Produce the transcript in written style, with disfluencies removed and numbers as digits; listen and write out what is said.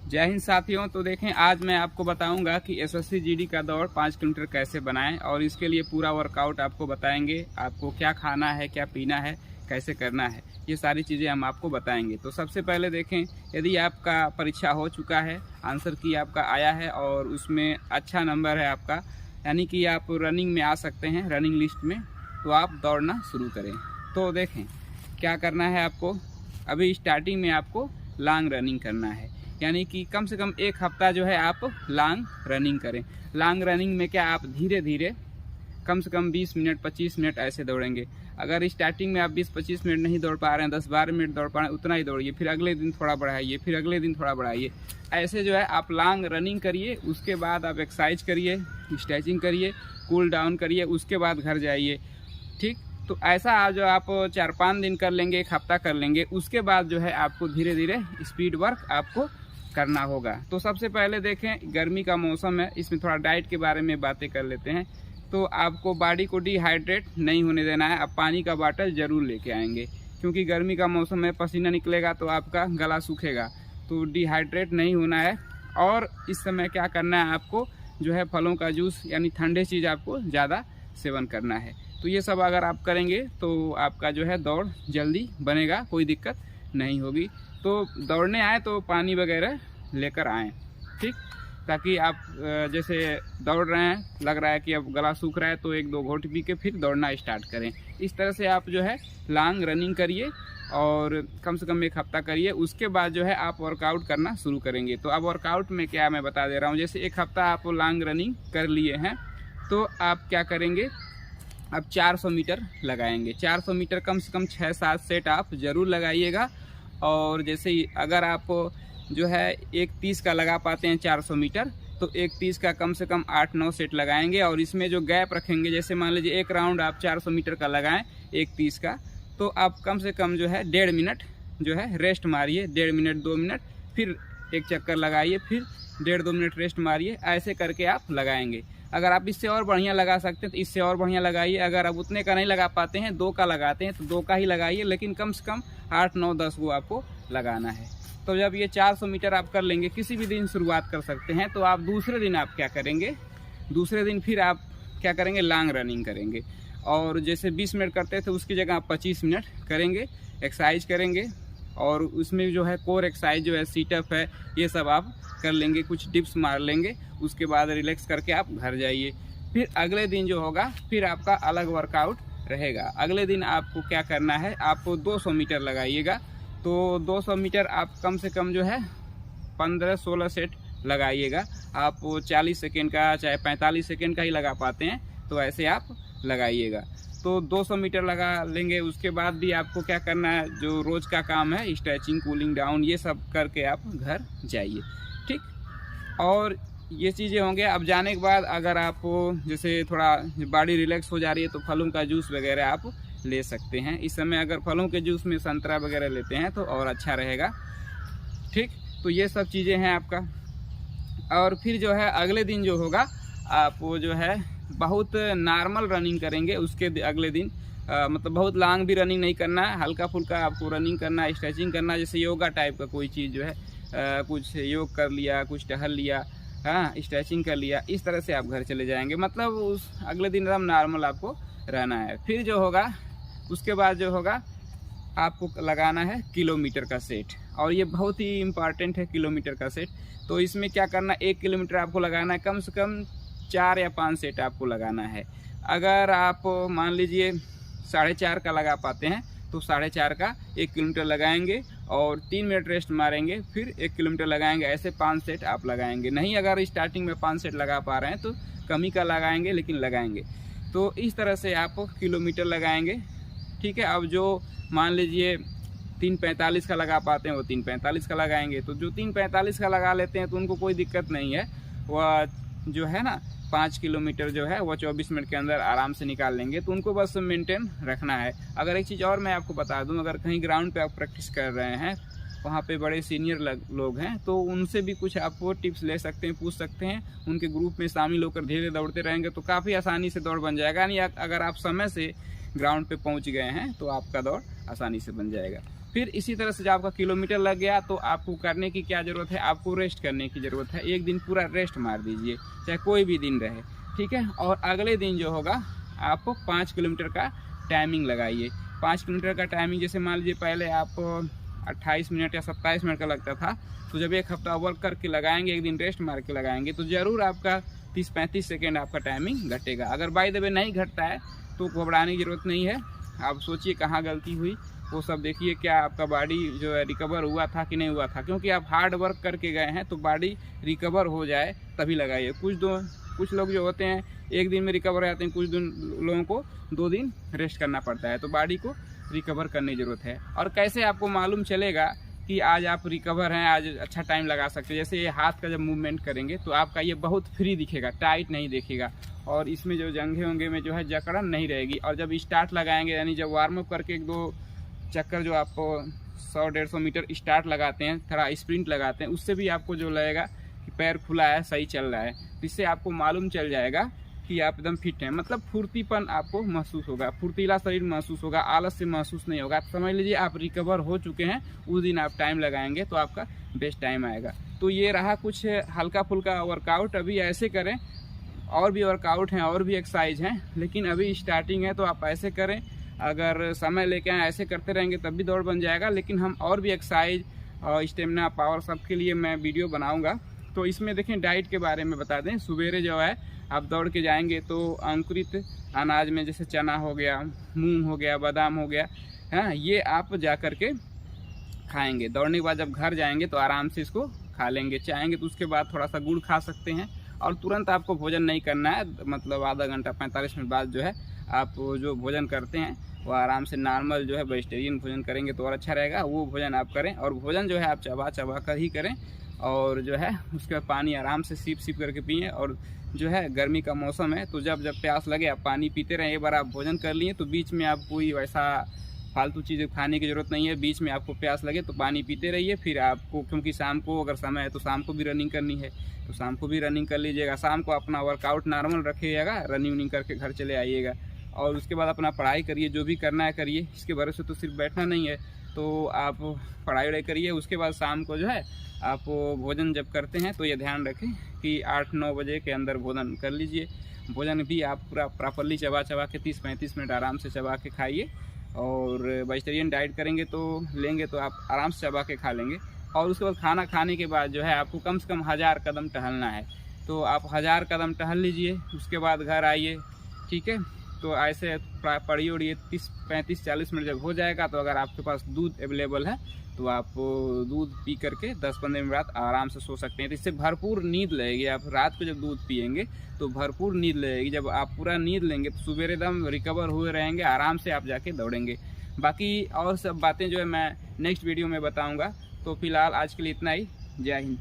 जय हिंद साथियों। तो देखें, आज मैं आपको बताऊंगा कि एसएससी जीडी का दौड़ 5 किलोमीटर कैसे बनाएं और इसके लिए पूरा वर्कआउट आपको बताएंगे। आपको क्या खाना है, क्या पीना है, कैसे करना है, ये सारी चीज़ें हम आपको बताएंगे। तो सबसे पहले देखें, यदि आपका परीक्षा हो चुका है, आंसर की आपका आया है और उसमें अच्छा नंबर है आपका, यानी कि आप रनिंग में आ सकते हैं, रनिंग लिस्ट में, तो आप दौड़ना शुरू करें। तो देखें क्या करना है आपको। अभी स्टार्टिंग में आपको लॉन्ग रनिंग करना है, यानी कि कम से कम 1 हफ्ता जो है आप लॉन्ग रनिंग करें। लॉन्ग रनिंग में क्या, आप धीरे धीरे कम से कम 20 मिनट 25 मिनट ऐसे दौड़ेंगे। अगर स्टार्टिंग में आप 20-25 मिनट नहीं दौड़ पा रहे हैं, 10-12 मिनट दौड़ पा रहे हैं, उतना ही दौड़िए। फिर अगले दिन थोड़ा बढ़ाइए, फिर अगले दिन थोड़ा बढ़ाइए। ऐसे जो है आप लॉन्ग रनिंग करिए। उसके बाद आप एक्सरसाइज करिए, स्ट्रेचिंग करिए, कूल डाउन करिए, उसके बाद घर जाइए। ठीक, तो ऐसा जो आप 4-5 दिन कर लेंगे, 1 हफ्ता कर लेंगे, उसके बाद जो है आपको धीरे धीरे स्पीड वर्क आपको करना होगा। तो सबसे पहले देखें, गर्मी का मौसम है, इसमें थोड़ा डाइट के बारे में बातें कर लेते हैं। तो आपको बॉडी को डिहाइड्रेट नहीं होने देना है। आप पानी का बॉटल ज़रूर लेके आएंगे, क्योंकि गर्मी का मौसम है, पसीना निकलेगा तो आपका गला सूखेगा, तो डिहाइड्रेट नहीं होना है। और इस समय क्या करना है आपको, जो है फलों का जूस यानी ठंडे चीज़ आपको ज़्यादा सेवन करना है। तो ये सब अगर आप करेंगे तो आपका जो है दौड़ जल्दी बनेगा, कोई दिक्कत नहीं होगी। तो दौड़ने आए तो पानी वगैरह लेकर आएँ, ठीक, ताकि आप जैसे दौड़ रहे हैं, लग रहा है कि अब गला सूख रहा है, तो 1-2 घोट पी के फिर दौड़ना स्टार्ट करें। इस तरह से आप जो है लॉन्ग रनिंग करिए और कम से कम 1 हफ्ता करिए। उसके बाद जो है आप वर्कआउट करना शुरू करेंगे। तो अब वर्कआउट में क्या मैं बता दे रहा हूँ। जैसे 1 हफ्ता आप लॉन्ग रनिंग कर लिए हैं, तो आप क्या करेंगे, अब 400 मीटर लगाएंगे। 400 मीटर कम से कम 6-7 सेट आप ज़रूर लगाइएगा। और जैसे अगर आप जो है 1:30 का लगा पाते हैं 400 मीटर, तो 1:30 का कम से कम 8-9 सेट लगाएंगे। और इसमें जो गैप रखेंगे, जैसे मान लीजिए 1 राउंड आप 400 मीटर का लगाएं 1:30 का, तो आप कम से कम जो है 1.5 मिनट जो है रेस्ट मारिए। 1.5 मिनट 2 मिनट, फिर एक चक्कर लगाइए, फिर 1.5-2 मिनट रेस्ट मारिए। ऐसे करके आप लगाएंगे। अगर आप इससे और बढ़िया लगा सकते हैं तो इससे और बढ़िया लगाइए। अगर आप उतने का नहीं लगा पाते हैं, 2 का लगाते हैं, तो 2 का ही लगाइए, लेकिन कम से कम 8-9-10 वो आपको लगाना है। तो जब ये 400 मीटर आप कर लेंगे, किसी भी दिन शुरुआत कर सकते हैं, तो आप दूसरे दिन आप क्या करेंगे, दूसरे दिन फिर आप क्या करेंगे, लॉन्ग रनिंग करेंगे। और जैसे 20 मिनट करते थे उसकी जगह आप 25 मिनट करेंगे, एक्सरसाइज करेंगे। और उसमें जो है कोर एक्सरसाइज जो है, सीटअप है, ये सब आप कर लेंगे, कुछ डिप्स मार लेंगे। उसके बाद रिलैक्स करके आप घर जाइए। फिर अगले दिन जो होगा, फिर आपका अलग वर्कआउट रहेगा। अगले दिन आपको क्या करना है, आपको 200 मीटर लगाइएगा। तो 200 मीटर आप कम से कम जो है 15-16 सेट लगाइएगा। आप 40 सेकेंड का चाहे 45 सेकेंड का ही लगा पाते हैं, तो ऐसे आप लगाइएगा। तो 200 मीटर लगा लेंगे। उसके बाद भी आपको क्या करना है, जो रोज़ का काम है, स्ट्रेचिंग, कूलिंग डाउन, ये सब करके आप घर जाइए, ठीक। और ये चीज़ें होंगे। अब जाने के बाद अगर आप जैसे थोड़ा बॉडी रिलैक्स हो जा रही है, तो फलों का जूस वगैरह आप ले सकते हैं। इस समय अगर फलों के जूस में संतरा वगैरह लेते हैं तो और अच्छा रहेगा, ठीक। तो ये सब चीज़ें हैं आपका। और फिर जो है अगले दिन जो होगा, आप वो जो है बहुत नॉर्मल रनिंग करेंगे। उसके अगले दिन मतलब बहुत लॉन्ग भी रनिंग नहीं करना है, हल्का फुल्का आपको रनिंग करना है, स्ट्रेचिंग करना है। जैसे योगा टाइप का कोई चीज़ जो है, कुछ योग कर लिया, कुछ टहल लिया, हाँ, स्ट्रेचिंग कर लिया, इस तरह से आप घर चले जाएंगे। मतलब उस अगले दिन एकदम नॉर्मल आपको रहना है। फिर जो होगा, उसके बाद जो होगा, आपको लगाना है किलोमीटर का सेट। और ये बहुत ही इम्पॉर्टेंट है, किलोमीटर का सेट। तो इसमें क्या करना, 1 किलोमीटर आपको लगाना है, कम से कम 4 या 5 सेट आपको लगाना है। अगर आप मान लीजिए 4.5 का लगा पाते हैं, तो 4.5 का 1 किलोमीटर लगाएंगे और 3 मिनट रेस्ट मारेंगे, फिर 1 किलोमीटर लगाएंगे। ऐसे 5 सेट आप लगाएंगे। नहीं, अगर स्टार्टिंग में 5 सेट लगा पा रहे हैं तो कमी का लगाएंगे, लेकिन लगाएंगे। तो इस तरह से आप किलोमीटर लगाएंगे, ठीक है। अब जो मान लीजिए 3:45 का लगा पाते हैं, वो 3:45 का लगाएंगे। तो जो 3:45 का लगा लेते हैं तो उनको कोई दिक्कत नहीं है, वह जो है ना 5 किलोमीटर जो है वो 24 मिनट के अंदर आराम से निकाल लेंगे। तो उनको बस मेंटेन रखना है। अगर एक चीज़ और मैं आपको बता दूं, अगर कहीं ग्राउंड पे आप प्रैक्टिस कर रहे हैं, वहाँ पे बड़े सीनियर लोग हैं, तो उनसे भी कुछ आपको टिप्स ले सकते हैं, पूछ सकते हैं। उनके ग्रुप में शामिल होकर धीरे दौड़ते रहेंगे तो काफ़ी आसानी से दौड़ बन जाएगा। यानी अगर आप समय से ग्राउंड पे पहुंच गए हैं तो आपका दौड़ आसानी से बन जाएगा। फिर इसी तरह से जब आपका किलोमीटर लग गया तो आपको करने की क्या ज़रूरत है, आपको रेस्ट करने की ज़रूरत है। एक दिन पूरा रेस्ट मार दीजिए, चाहे कोई भी दिन रहे, ठीक है। और अगले दिन जो होगा आपको 5 किलोमीटर का टाइमिंग लगाइए। 5 किलोमीटर का टाइमिंग जैसे मान लीजिए पहले आप 28 मिनट या 27 मिनट का लगता था, तो जब एक हफ्ता वर्क करके लगाएंगे, एक दिन रेस्ट मार के लगाएंगे, तो ज़रूर आपका 30-35 सेकेंड आपका टाइमिंग घटेगा। अगर बाय द वे नहीं घटता है तो घबराने की ज़रूरत नहीं है। आप सोचिए कहाँ गलती हुई, वो सब देखिए, क्या आपका बॉडी जो है रिकवर हुआ था कि नहीं हुआ था, क्योंकि आप हार्ड वर्क करके गए हैं तो बॉडी रिकवर हो जाए तभी लगाइए। कुछ लोग जो होते हैं एक दिन में रिकवर हो जाते हैं, कुछ लोगों को 2 दिन रेस्ट करना पड़ता है, तो बॉडी को रिकवर करने की ज़रूरत है। और कैसे आपको मालूम चलेगा कि आज आप रिकवर हैं, आज अच्छा टाइम लगा सकते हैं। जैसे ये हाथ का जब मूवमेंट करेंगे तो आपका ये बहुत फ्री दिखेगा, टाइट नहीं दिखेगा, और इसमें जो जंघे होंगे में जो है जकड़न नहीं रहेगी। और जब स्टार्ट लगाएंगे, यानी जब वार्म अप करके 1-2 चक्कर जो आप 100-150 मीटर स्टार्ट लगाते हैं, थोड़ा स्प्रिंट लगाते हैं, उससे भी आपको जो लगेगा कि पैर खुला है, सही चल रहा है। इससे आपको मालूम चल जाएगा कि आप एकदम फिट हैं, मतलब फुर्तीपन आपको महसूस होगा, फुर्तीला शरीर महसूस होगा, आलस से महसूस नहीं होगा। समझ लीजिए आप रिकवर हो चुके हैं। उस दिन आप टाइम लगाएंगे तो आपका बेस्ट टाइम आएगा। तो ये रहा कुछ हल्का फुल्का वर्कआउट। अभी ऐसे करें, और भी वर्कआउट हैं और भी एक्सरसाइज हैं, लेकिन अभी स्टार्टिंग है तो आप ऐसे करें। अगर समय लेके आए ऐसे करते रहेंगे तब भी दौड़ बन जाएगा। लेकिन हम और भी एक्सरसाइज और स्टेमिना पावर सबके लिए मैं वीडियो बनाऊंगा। तो इसमें देखें डाइट के बारे में बता दें। सवेरे जो है आप दौड़ के जाएंगे तो अंकुरित अनाज में जैसे चना हो गया, मूंग हो गया, बादाम हो गया, हाँ, ये आप जा कर के खाएंगे। दौड़ने के बाद जब घर जाएंगे तो आराम से इसको खा लेंगे। चाहेंगे तो उसके बाद थोड़ा सा गुड़ खा सकते हैं। और तुरंत आपको भोजन नहीं करना है, मतलब आधा घंटा 45 मिनट बाद जो है आप जो भोजन करते हैं वो आराम से नॉर्मल जो है वेजिटेरियन भोजन करेंगे तो और अच्छा रहेगा। वो भोजन आप करें, और भोजन जो है आप चबा चबा कर ही करें। और जो है उसके बाद पानी आराम से सीप सीप करके पिएं। और जो है गर्मी का मौसम है तो जब प्यास लगे आप पानी पीते रहें। एक बार आप भोजन कर लिए तो बीच में आप कोई वैसा फालतू चीज़ें खाने की ज़रूरत नहीं है। बीच में आपको प्यास लगे तो पानी पीते रहिए। फिर आपको, क्योंकि शाम को अगर समय है तो शाम को भी रनिंग करनी है, तो शाम को भी रनिंग कर लीजिएगा। शाम को अपना वर्कआउट नॉर्मल रखिएगा, रनिंग वनिंग करके घर चले आइएगा। और उसके बाद अपना पढ़ाई करिए, जो भी करना है करिए। इसके भरोसे तो सिर्फ बैठना नहीं है, तो आप पढ़ाई वढ़ाई करिए। उसके बाद शाम को जो है आप भोजन जब करते हैं तो ये ध्यान रखें कि 8-9 बजे के अंदर भोजन कर लीजिए। भोजन भी आप पूरा प्रॉपरली चबा चबा के 30-35 मिनट आराम से चबा के खाइए। और वेजिटेरियन डाइट करेंगे तो लेंगे तो आप आराम से चबा के खा लेंगे। और उसके बाद खाना खाने के बाद जो है आपको कम से कम 1000 कदम टहलना है, तो आप 1000 कदम टहल लीजिए। उसके बाद घर आइए, ठीक है। तो ऐसे पढ़िए उड़िए 30-35-40 मिनट जब हो जाएगा तो अगर आपके पास दूध अवेलेबल है तो आप दूध पी करके 10-15 मिनट बाद आराम से सो सकते हैं। तो इससे भरपूर नींद लगेगी। आप रात को जब दूध पिएंगे तो भरपूर नींद लगेगी। जब आप पूरा नींद लेंगे तो सुबह एकदम रिकवर हुए रहेंगे, आराम से आप जाके दौड़ेंगे। बाकी और सब बातें जो है मैं नेक्स्ट वीडियो में बताऊँगा। तो फिलहाल आज के लिए इतना ही। जय हिंद।